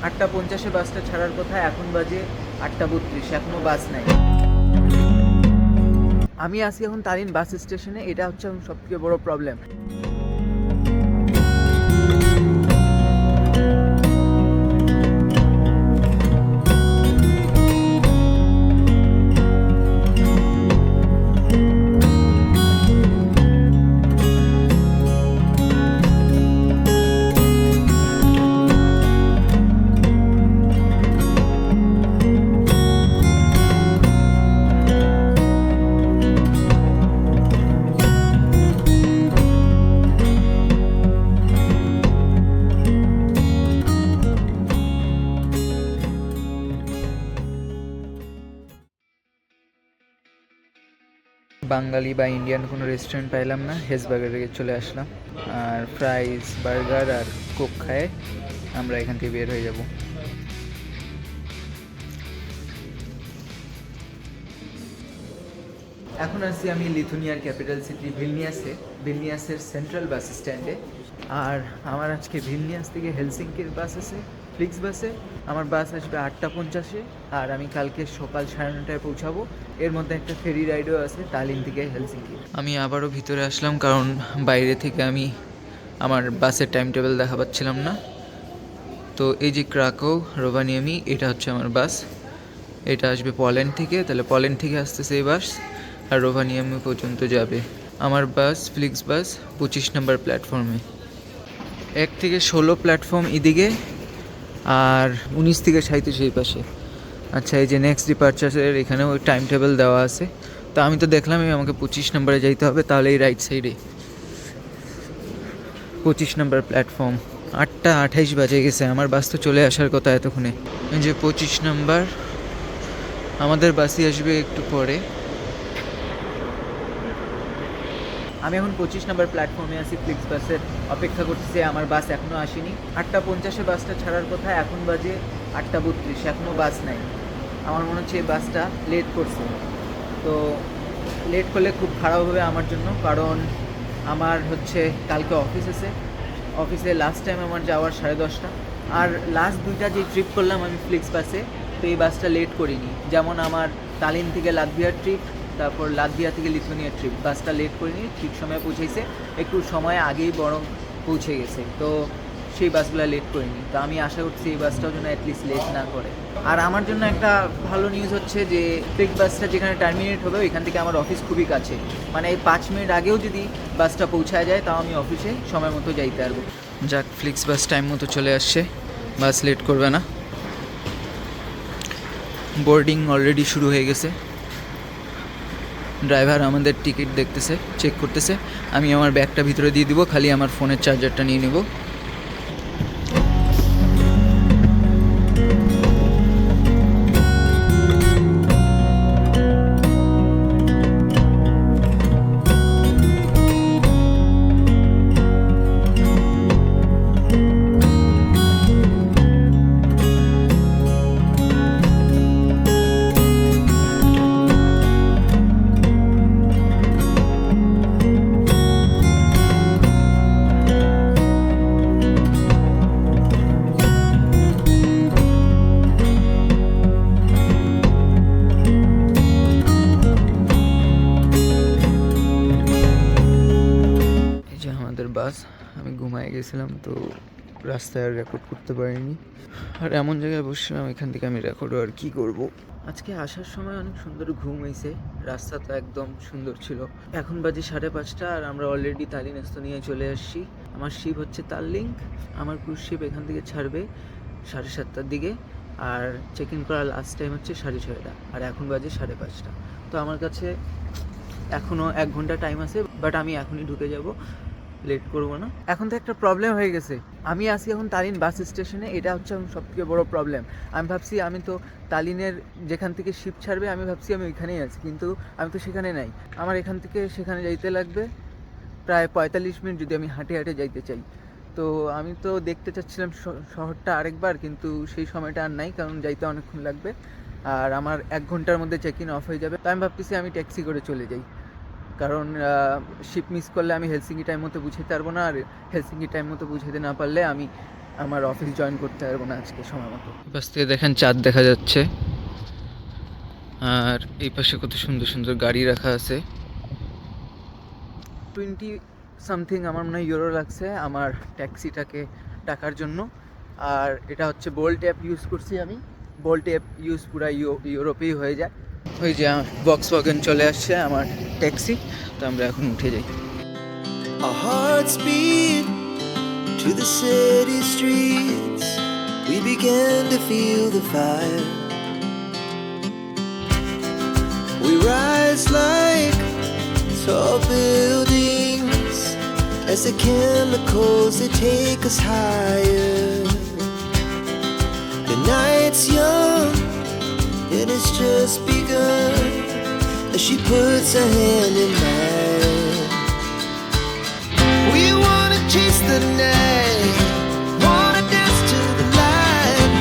8:50 বাসটা ছাড়ার কথা, এখন বাজে 8:32, এখনো বাস নাই। আমি আছি এখন তালিন বাস স্টেশনে, এটা হচ্ছে এখন সবথেকে বড় প্রবলেম। বাঙালি বা ইন্ডিয়ান কোনো রেস্টুরেন্ট পাইলাম না, হেজবার্গারে চলে আসলাম। আর ফ্রাইস, বার্গার আর কোক খায় আমরা এখান থেকে বের হয়ে যাব। এখন আছি আমি লিথুনিয়ার ক্যাপিটাল সিটি ভিলনিয়াসের সেন্ট্রাল বাস স্ট্যান্ডে। আর আমার আজকে ভিলনিয়াস থেকে হেলসিঙ্কির বাস আছে, ফ্লিক্স বাসে। আমার বাস আসবে 8:50, আর আমি কালকে সকাল 9:30টায় পৌঁছাবো। এর মধ্যে একটা ফেরি রাইডও আছে তালিন থেকে হেলসিঙ্কি। আমি আবারও ভিতরে আসলাম, কারণ বাইরে থেকে আমি আমার বাসের টাইম টেবিল দেখা পাচ্ছিলাম না। তো এই যে ক্রাকো রোভানিয়ামি, এটা হচ্ছে আমার বাস। এটা আসবে পোল্যান্ড থেকে, তাহলে পোল্যান্ড থেকে আসতেছে এই বাস আর রোভানিয়ামি পর্যন্ত যাবে। আমার বাস ফ্লিক্স বাস 25 নম্বর প্ল্যাটফর্মে। 1 থেকে 16 প্ল্যাটফর্ম এদিকে, আর 19 থেকে 37 এই পাশে। আচ্ছা, এই যে নেক্সট ডিপার্চারের এখানেও টাইম টেবিল দেওয়া আছে। তো আমি তো দেখলামই আমাকে 25 নম্বরে যাইতে হবে, তাহলে এই রাইট সাইডে 25 নম্বর প্ল্যাটফর্ম। 8:28 বাজে গেছে, আমার বাস তো চলে আসার কথা এতক্ষণে। এই যে 25 নম্বর, আমাদের বাসই আসবে একটু পরে। আমি এখন 25 নম্বর প্ল্যাটফর্মে আছি, ফ্লিক্স বাসের অপেক্ষা করতেছি। আমার বাস এখনও আসেনি। 8:50 বাসটা ছাড়ার কথা, এখন বাজে 8:32, এখনও বাস নাই। আমার মনে হচ্ছে এই বাসটা লেট করছে। তো লেট করলে খুব খারাপ হবে আমার জন্য, কারণ আমার হচ্ছে কালকে অফিস আছে। অফিসে লাস্ট টাইম আমার যাওয়ার 10:30, আর লাস্ট 2টা যে ট্রিপ করলাম আমি ফ্লিক্স বাসে, তো এই বাসটা লেট করিনি। যেমন আমার তালিন থেকে লাতভিয়ার ট্রিপ, তারপর লাতভিয়া থেকে লিথুনিয়ার ট্রিপ, বাসটা লেট করিনি, ঠিক সময়ে পৌঁছেছে। একটু সময় আগেই বরং পৌঁছে গেছে, তো সেই বাসগুলো লেট করিনি। তো আমি আশা করছি এই বাসটাও যেন অ্যাটলিস্ট লেট না করে। আর আমার জন্য একটা ভালো নিউজ হচ্ছে যে ফ্লিক্স বাসটা যেখানে টার্মিনেট হবে ওইখান থেকে আমার অফিস খুবই কাছে। মানে এই 5 মিনিট আগেও যদি বাসটা পৌঁছায় যায়, তাও আমি অফিসে সময় মতো যাইতে পারবো। যাক, ফ্লিক্স বাস টাইম মতো চলে আসছে, বাস লেট করবে না। বোর্ডিং অলরেডি শুরু হয়ে গেছে। ড্রাইভার আমাদের টিকিট দেখতেছে, চেক করতেছে। আমি আমার ব্যাগটা ভিতরে দিয়ে দিব, খালি আমার ফোনের চার্জারটা নিয়ে নেব। বাস, আমি ঘুমায় গেছিলাম, তো রাস্তায় আর রেকর্ড করতে পারিনি। আর এমন জায়গায় বসছিলাম, এখান থেকে আমি রেকর্ডও আর কী করব। আজকে আসার সময় অনেক সুন্দর ঘুম হয়েছে, রাস্তা তো একদম সুন্দর ছিল। এখন বাজে 5:30, আর আমরা অলরেডি তালিন এস্তোনিয়ায় চলে আসছি। আমার শিপ হচ্ছে তাল্লিঙ্ক। আমার ক্রুজ শিপ এখান থেকে ছাড়বে 7:30টার দিকে, আর চেক ইন করার লাস্ট টাইম হচ্ছে 6:30, আর এখন বাজে 5:30। তো আমার কাছে এখনও 1 ঘন্টা টাইম আছে, বাট আমি এখনই ঢুকে যাব, লেট করবো না। এখন তো একটা প্রবলেম হয়ে গেছে, আমি আছি এখন তালিন বাস স্টেশনে, এটা হচ্ছে এখন সবথেকে বড় প্রবলেম। আমি ভাবছি আমি তো তালিনের যেখান থেকে শিপ ছাড়বে, আমি ভাবছি আমি ওইখানেই আছি, কিন্তু আমি তো সেখানে নাই। আমার এখান থেকে সেখানে যাইতে লাগবে প্রায় 45 মিনিট, যদি আমি হাঁটে হাঁটে যাইতে চাই। তো আমি তো দেখতে চাচ্ছিলাম শহরটা আরেকবার, কিন্তু সেই সময়টা আর নাই, কারণ যাইতে অনেকক্ষণ লাগবে। আর আমার 1 ঘন্টার মধ্যে চেক ইন অফ হয়ে যাবে। তো আমি ভাবতেছি আমি ট্যাক্সি করে চলে যাই, কারণ শিপ মিস করলে আমি হেলসিঙ্কি টাইম মতো বুঝাতে পারবো না, আর হেলসিঙ্কি টাইম মতো বুঝাতে না পারলে আমি আমার অফিস জয়েন করতে পারবো না আজকে সময় মতো। পাশ থেকে দেখেন চাঁদ দেখা যাচ্ছে, আর এই পাশে কত সুন্দর সুন্দর গাড়ি রাখা আছে। 20 সামথিং আমার মনে হয় ইউরো লাগছে আমার ট্যাক্সিটাকে ডাকার জন্য। আর এটা হচ্ছে বোল্ট অ্যাপ ইউজ করছি আমি। বোল্ট অ্যাপ ইউজ পুরা ইউরোপেই হয়ে যায়। ওই যে ভক্সওয়াগন চলে আসছে আমার ট্যাক্সি, তো আমরা এখন উঠে যাই। Our hearts beat to the city streets. We began to feel the fire. We rise like tall buildings as the chemicals they take us higher. The night's young and it's just begun as she puts her hand in mine. We wanna chase the night, wanna dance to the light,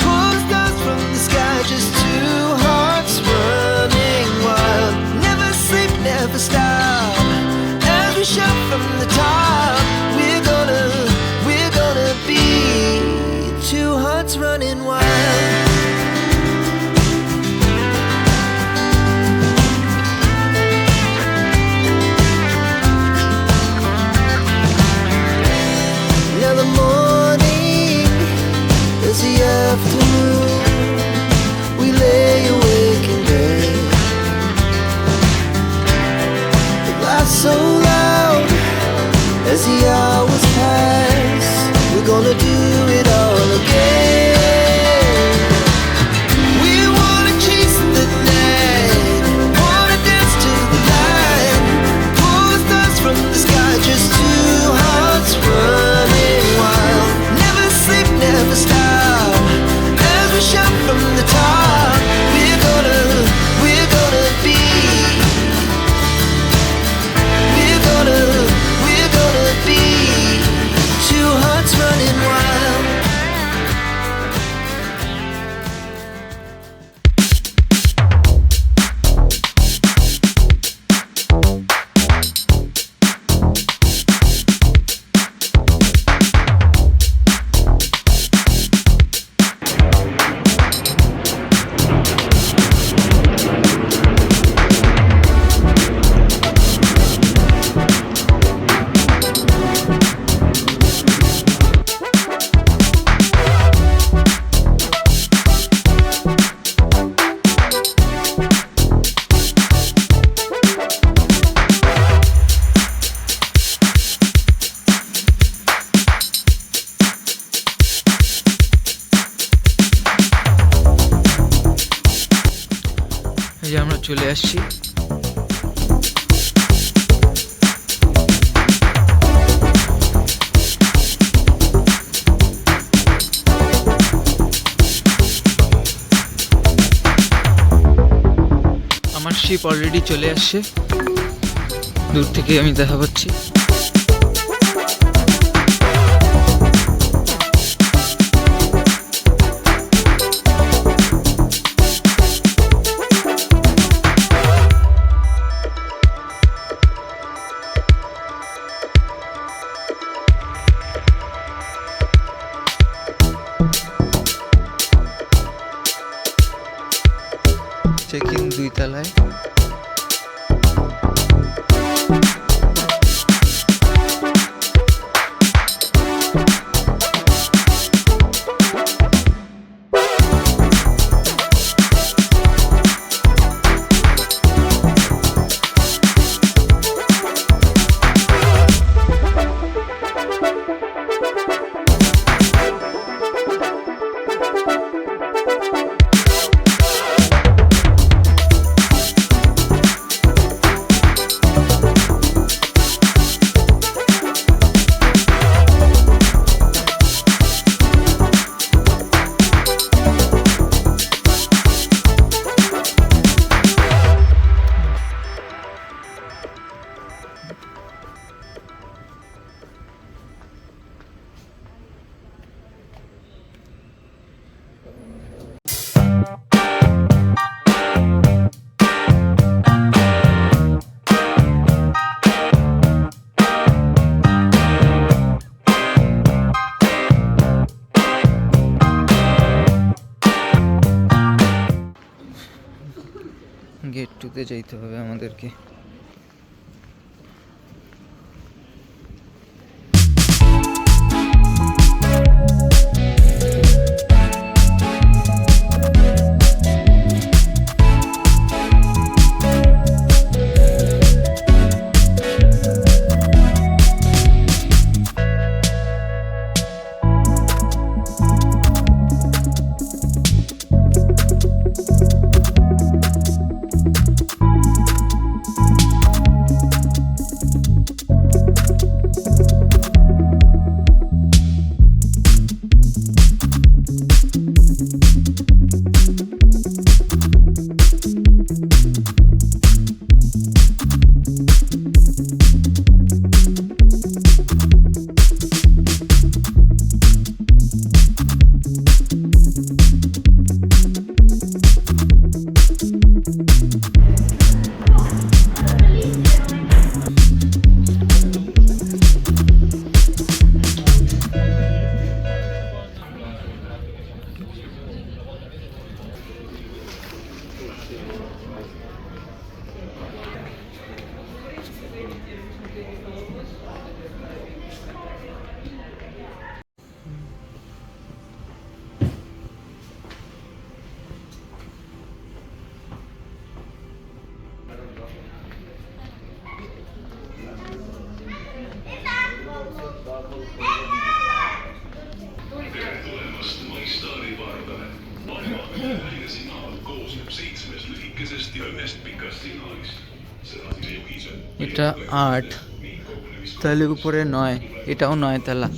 pull stars from the sky, just two hearts running wild. Never sleep, never stop, as we shout from the top. We're gonna be two hearts running wild. Now the morning is the afternoon. We lay awake in bed. The laughs so loud as the hours pass. We're gonna do it all again. We wanna chase the night, wanna dance to the light, pull stars from the sky, just two hearts running wild. Never sleep, never stop, as we shout from the top. We're gonna be, we're gonna be two hearts running wild. এই যে আমরা চলে আসছি। আমার sheep already চলে আসছে, দূর থেকে আমি দেখা পাচ্ছি। চেকিং 2 তলায়। গেট 2-তে যাইতে হবে আমাদেরকে। এটা 8, তাহলে উপরে 9, এটাও 9 তালা।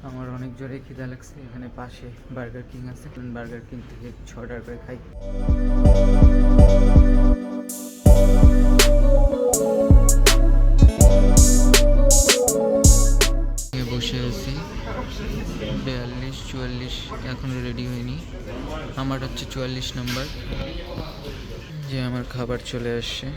আমার অনেক জোরে খিদা লাগছে। এখানে পাশে বার্গার কিং আছে, বার্গার কিং থেকে 6 টাকা করে খাই। বসে আছি 42-44, এখনো রেডি হয়নি। আমার হচ্ছে 44 নাম্বার, যে আমার খাবার চলে আসছে।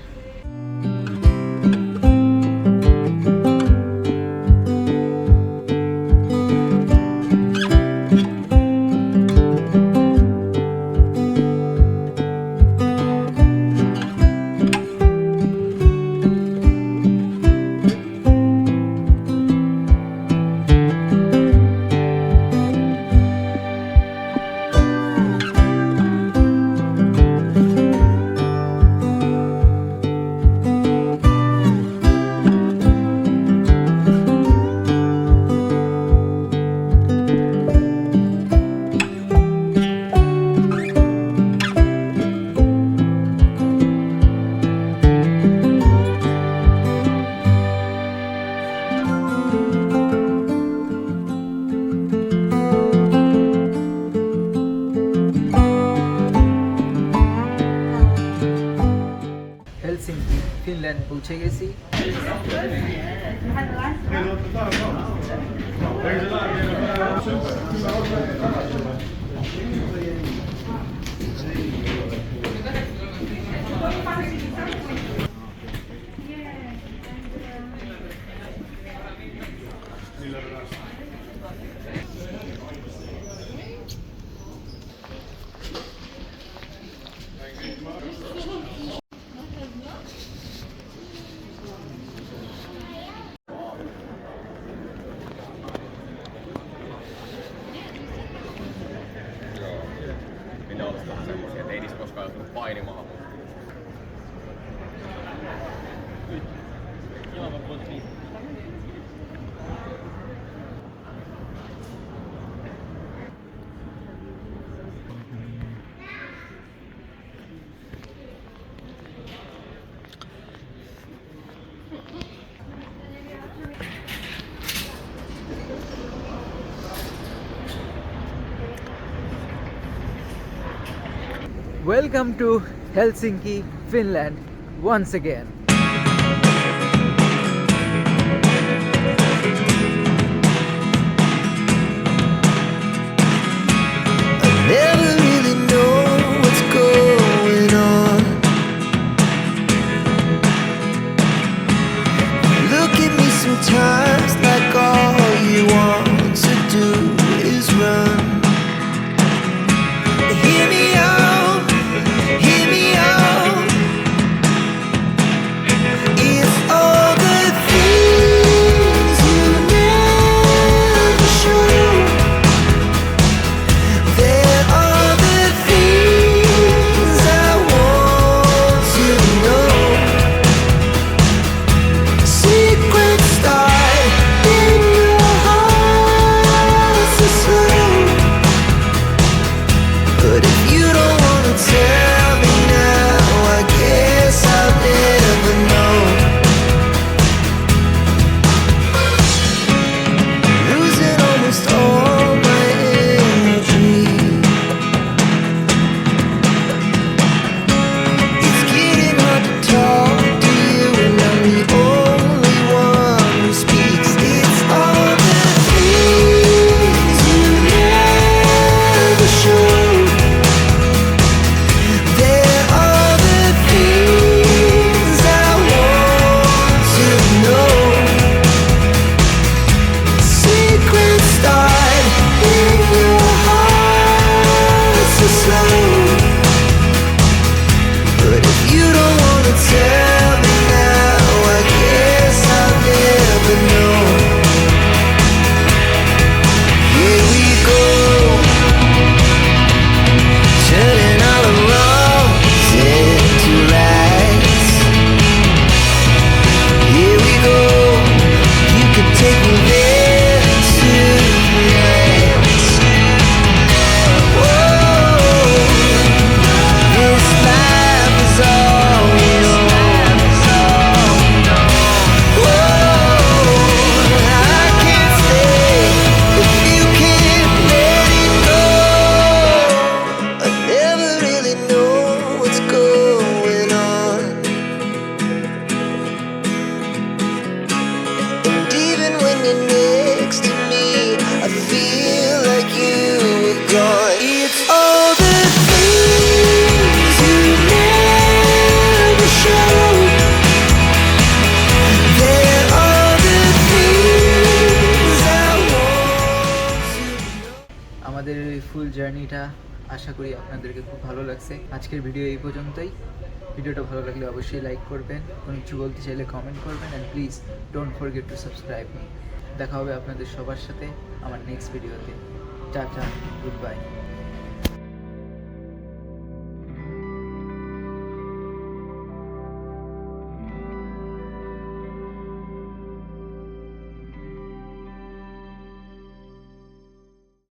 হেলসিঙ্কি ফিনল্যান্ড পৌঁছে গেছি। Niin ne olisi vähän semmosia, että ei niissä koskaan joutunut painimaan. Welcome to Helsinki, Finland, once again. Never really know what's going on. Look at me sometimes like all you want to do is run. Hear me out, hear me out. It's all the things you never show. There are the things I want to know. Secret stars. ফুল জার্নিটা আশা করি আপনাদেরকে খুব ভালো লাগছে। আজকের video এই পর্যন্তই। ভিডিওটা ভালো লাগলে অবশ্যই লাইক করবেন, কোনো কিছু বলতে চাইলে কমেন্ট করবেন, and please don't forget to subscribe me. দেখা হবে আপনাদের সবার সাথে আমার নেক্সট ভিডিওতে। Tata, good bye.